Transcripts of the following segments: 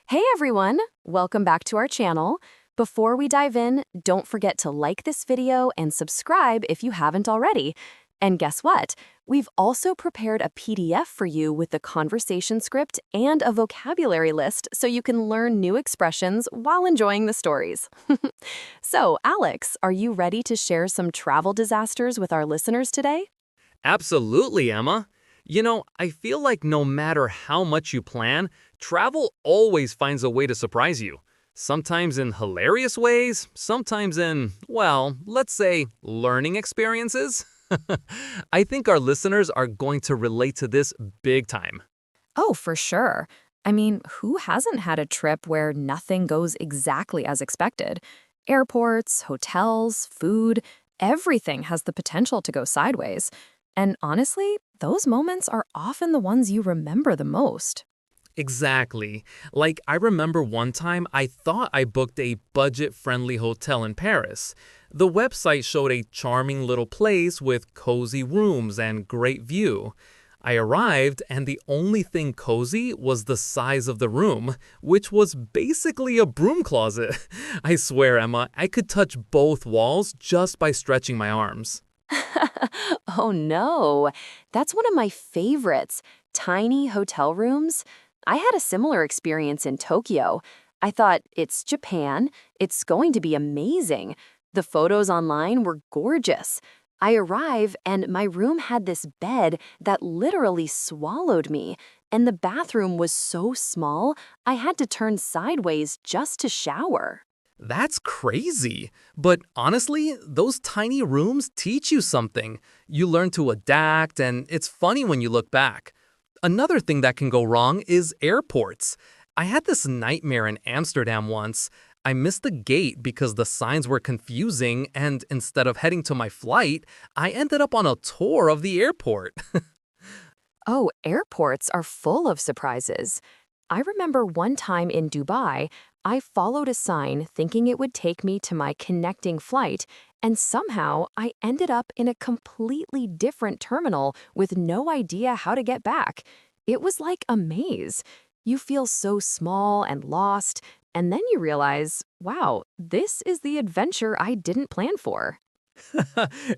Hey everyone! Welcome back to our channel. Before we dive in, don't forget to like this video and subscribe if you haven't already. And guess what? We've also prepared a PDF for you with the conversation script and a vocabulary list so you can learn new expressions while enjoying the stories. So, Alex, are you ready to share some travel disasters with our listeners today? Absolutely, Emma. I feel like no matter how much you plan, travel always finds a way to surprise you. Sometimes in hilarious ways, sometimes in, well, let's say, learning experiences. I think our listeners are going to relate to this big time. Oh, for sure. I mean, who hasn't had a trip where nothing goes exactly as expected? Airports, hotels, food, everything has the potential to go sideways. And honestly, those moments are often the ones you remember the most. Exactly. Like, I remember one time I thought I booked a budget-friendly hotel in Paris. The website showed a charming little place with cozy rooms and great view. I arrived, and the only thing cozy was the size of the room, which was basically a broom closet. I swear, Emma, I could touch both walls just by stretching my arms. Oh no, that's one of my favorites, tiny hotel rooms. I had a similar experience in Tokyo. I thought, it's Japan, it's going to be amazing. The photos online were gorgeous. I arrive and my room had this bed that literally swallowed me, and the bathroom was so small, I had to turn sideways just to shower. That's crazy. But honestly, those tiny rooms teach you something. You learn to adapt, and it's funny when you look back. Another thing that can go wrong is airports. I had this nightmare in Amsterdam once. I missed the gate because the signs were confusing, and instead of heading to my flight, I ended up on a tour of the airport. Oh, airports are full of surprises. I remember one time in Dubai, I followed a sign thinking it would take me to my connecting flight, and somehow I ended up in a completely different terminal with no idea how to get back. It was like a maze. You feel so small and lost, and then you realize, wow, this is the adventure I didn't plan for.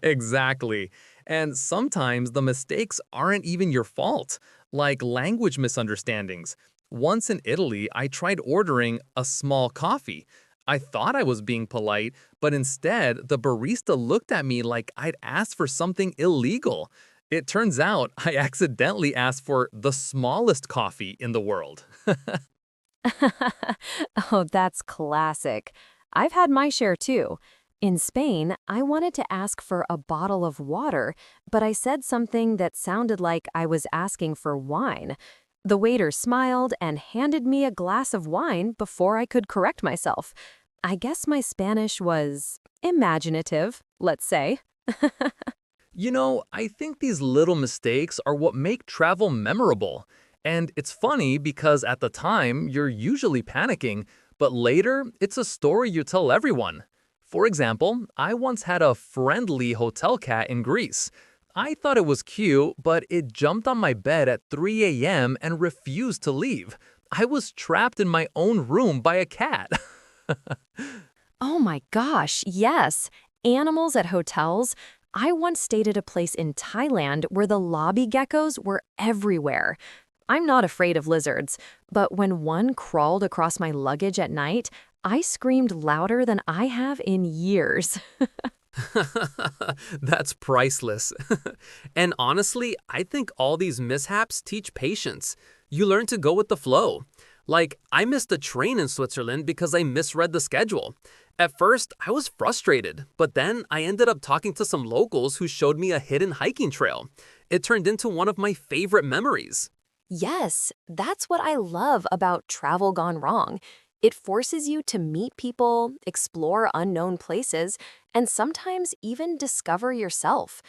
Exactly. And sometimes the mistakes aren't even your fault, like language misunderstandings. Once in Italy, I tried ordering a small coffee. I thought I was being polite, but instead, the barista looked at me like I'd asked for something illegal. It turns out I accidentally asked for the smallest coffee in the world. Oh, that's classic. I've had my share too. In Spain, I wanted to ask for a bottle of water, but I said something that sounded like I was asking for wine. The waiter smiled and handed me a glass of wine before I could correct myself. I guess my Spanish was imaginative, let's say. I think these little mistakes are what make travel memorable. And it's funny because at the time, you're usually panicking, but later, it's a story you tell everyone. For example, I once had a friendly hotel cat in Greece. I thought it was cute, but it jumped on my bed at 3 a.m. and refused to leave. I was trapped in my own room by a cat. Oh my gosh, yes. Animals at hotels. I once stayed at a place in Thailand where the lobby geckos were everywhere. I'm not afraid of lizards, but when one crawled across my luggage at night, I screamed louder than I have in years. That's priceless. And honestly, I think all these mishaps teach patience. You learn to go with the flow. Like, I missed a train in Switzerland because I misread the schedule. At first, I was frustrated, but then I ended up talking to some locals who showed me a hidden hiking trail. It turned into one of my favorite memories. Yes, that's what I love about travel gone wrong. It forces you to meet people, explore unknown places, and sometimes even discover yourself.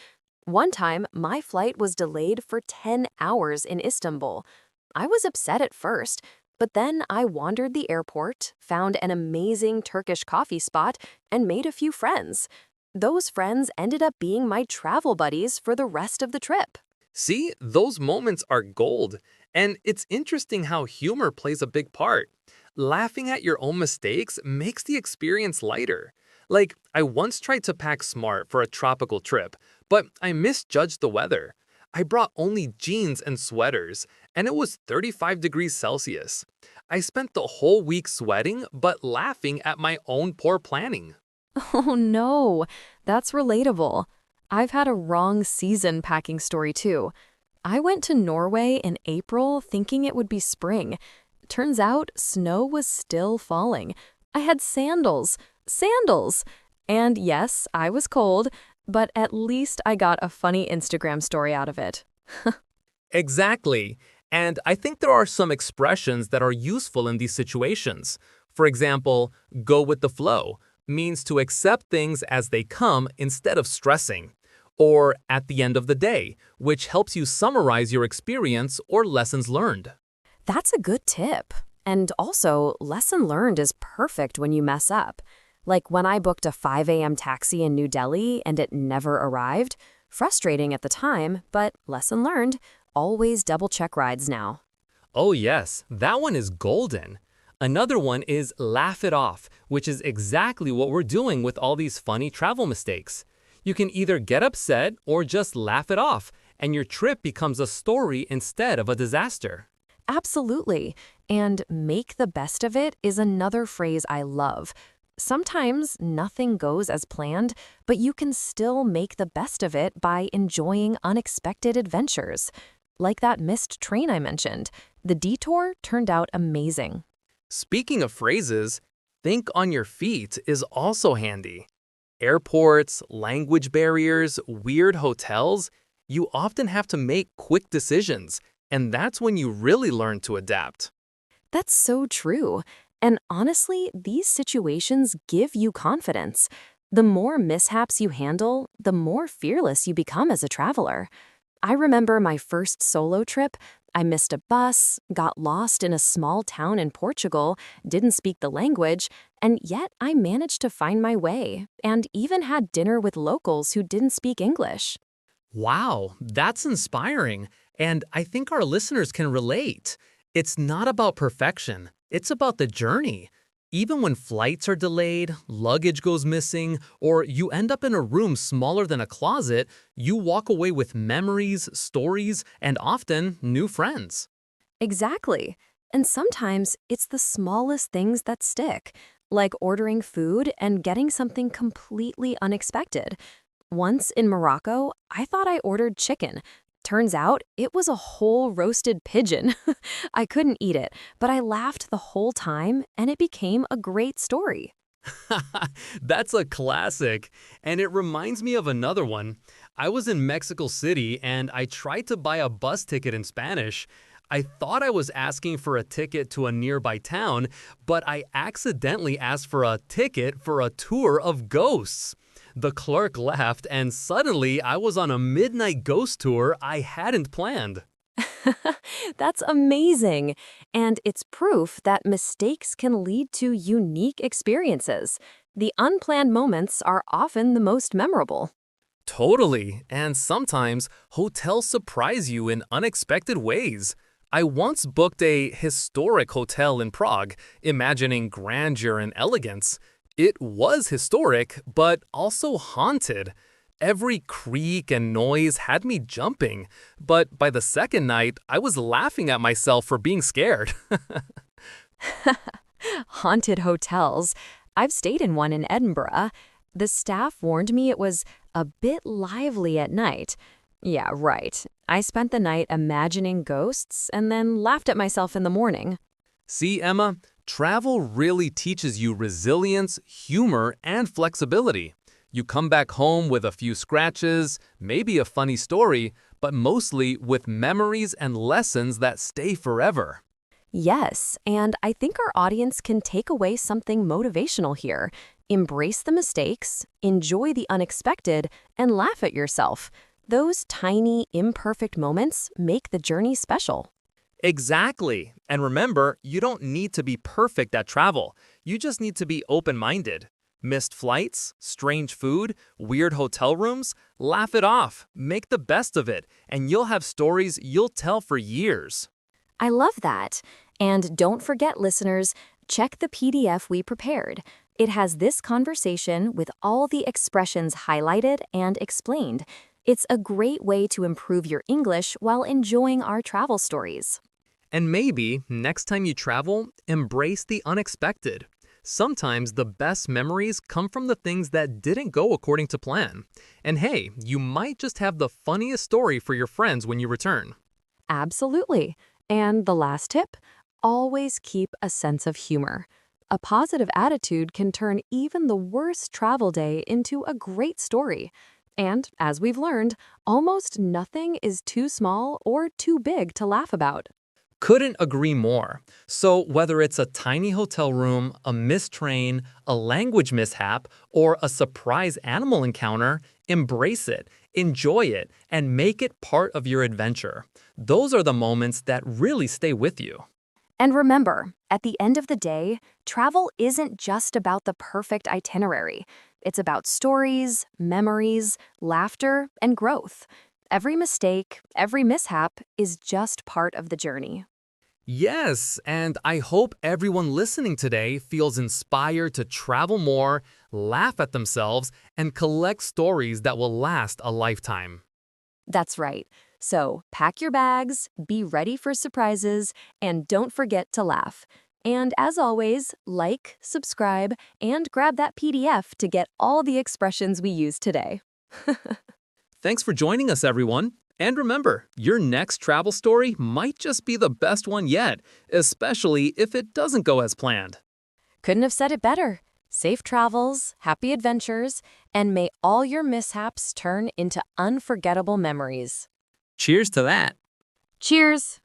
One time, my flight was delayed for 10 hours in Istanbul. I was upset at first, but then I wandered the airport, found an amazing Turkish coffee spot, and made a few friends. Those friends ended up being my travel buddies for the rest of the trip. See, those moments are gold. And it's interesting how humor plays a big part. Laughing at your own mistakes makes the experience lighter. Like, I once tried to pack smart for a tropical trip, but I misjudged the weather. I brought only jeans and sweaters, and it was 35 degrees Celsius. I spent the whole week sweating, but laughing at my own poor planning. Oh no, that's relatable. I've had a wrong season packing story too. I went to Norway in April thinking it would be spring. Turns out snow was still falling. I had sandals. Sandals! And yes, I was cold, but at least I got a funny Instagram story out of it. Exactly. And I think there are some expressions that are useful in these situations. For example, go with the flow means to accept things as they come instead of stressing. Or at the end of the day, which helps you summarize your experience or lessons learned. That's a good tip. And also, lesson learned is perfect when you mess up. Like when I booked a 5 a.m. taxi in New Delhi and it never arrived. Frustrating at the time, but lesson learned. Always double check rides now. Oh yes, that one is golden. Another one is laugh it off, which is exactly what we're doing with all these funny travel mistakes. You can either get upset or just laugh it off, and your trip becomes a story instead of a disaster. Absolutely. And make the best of it is another phrase I love. Sometimes nothing goes as planned, but you can still make the best of it by enjoying unexpected adventures. Like that missed train I mentioned. The detour turned out amazing. Speaking of phrases, think on your feet is also handy. Airports, language barriers, weird hotels, you often have to make quick decisions, and that's when you really learn to adapt. That's so true. And honestly, these situations give you confidence. The more mishaps you handle, the more fearless you become as a traveler. I remember my first solo trip. I missed a bus, got lost in a small town in Portugal, didn't speak the language, and yet I managed to find my way and even had dinner with locals who didn't speak English. Wow, that's inspiring, and I think our listeners can relate. It's not about perfection, it's about the journey. Even when flights are delayed, luggage goes missing, or you end up in a room smaller than a closet, you walk away with memories, stories, and often new friends. Exactly. And sometimes it's the smallest things that stick, like ordering food and getting something completely unexpected. Once in Morocco, I thought I ordered chicken. Turns out it was a whole roasted pigeon. I couldn't eat it, but I laughed the whole time and it became a great story. That's a classic. And it reminds me of another one. I was in Mexico City and I tried to buy a bus ticket in Spanish. I thought I was asking for a ticket to a nearby town, but I accidentally asked for a ticket for a tour of ghosts. The clerk laughed, and suddenly I was on a midnight ghost tour I hadn't planned. That's amazing. And it's proof that mistakes can lead to unique experiences. The unplanned moments are often the most memorable. Totally, and sometimes hotels surprise you in unexpected ways. I once booked a historic hotel in Prague, imagining grandeur and elegance. It was historic, but also haunted. Every creak and noise had me jumping, but by the second night, I was laughing at myself for being scared. Haunted hotels. I've stayed in one in Edinburgh. The staff warned me it was a bit lively at night. Yeah, right. I spent the night imagining ghosts and then laughed at myself in the morning. See, Emma, travel really teaches you resilience, humor, and flexibility. You come back home with a few scratches, maybe a funny story, but mostly with memories and lessons that stay forever. Yes, and I think our audience can take away something motivational here. Embrace the mistakes, enjoy the unexpected, and laugh at yourself. Those tiny, imperfect moments make the journey special. Exactly. And remember, you don't need to be perfect at travel. You just need to be open-minded. Missed flights, strange food, weird hotel rooms? Laugh it off, make the best of it, and you'll have stories you'll tell for years. I love that. And don't forget, listeners, Check the PDF we prepared. It has this conversation with all the expressions highlighted and explained. It's a great way to improve your English while enjoying our travel stories. And maybe, next time you travel, embrace the unexpected. Sometimes the best memories come from the things that didn't go according to plan. And hey, you might just have the funniest story for your friends when you return. Absolutely. And the last tip? Always keep a sense of humor. A positive attitude can turn even the worst travel day into a great story. And, as we've learned, almost nothing is too small or too big to laugh about. Couldn't agree more. So whether it's a tiny hotel room, a missed train, a language mishap, or a surprise animal encounter, embrace it, enjoy it, and make it part of your adventure. Those are the moments that really stay with you. And remember, at the end of the day, travel isn't just about the perfect itinerary. It's about stories, memories, laughter, and growth. Every mistake, every mishap is just part of the journey. Yes, and I hope everyone listening today feels inspired to travel more, laugh at themselves, and collect stories that will last a lifetime. That's right. So pack your bags, be ready for surprises, and don't forget to laugh. And as always, like, subscribe, and grab that PDF to get all the expressions we used today. Thanks for joining us, everyone. And remember, your next travel story might just be the best one yet, especially if it doesn't go as planned. Couldn't have said it better. Safe travels, happy adventures, and may all your mishaps turn into unforgettable memories. Cheers to that. Cheers!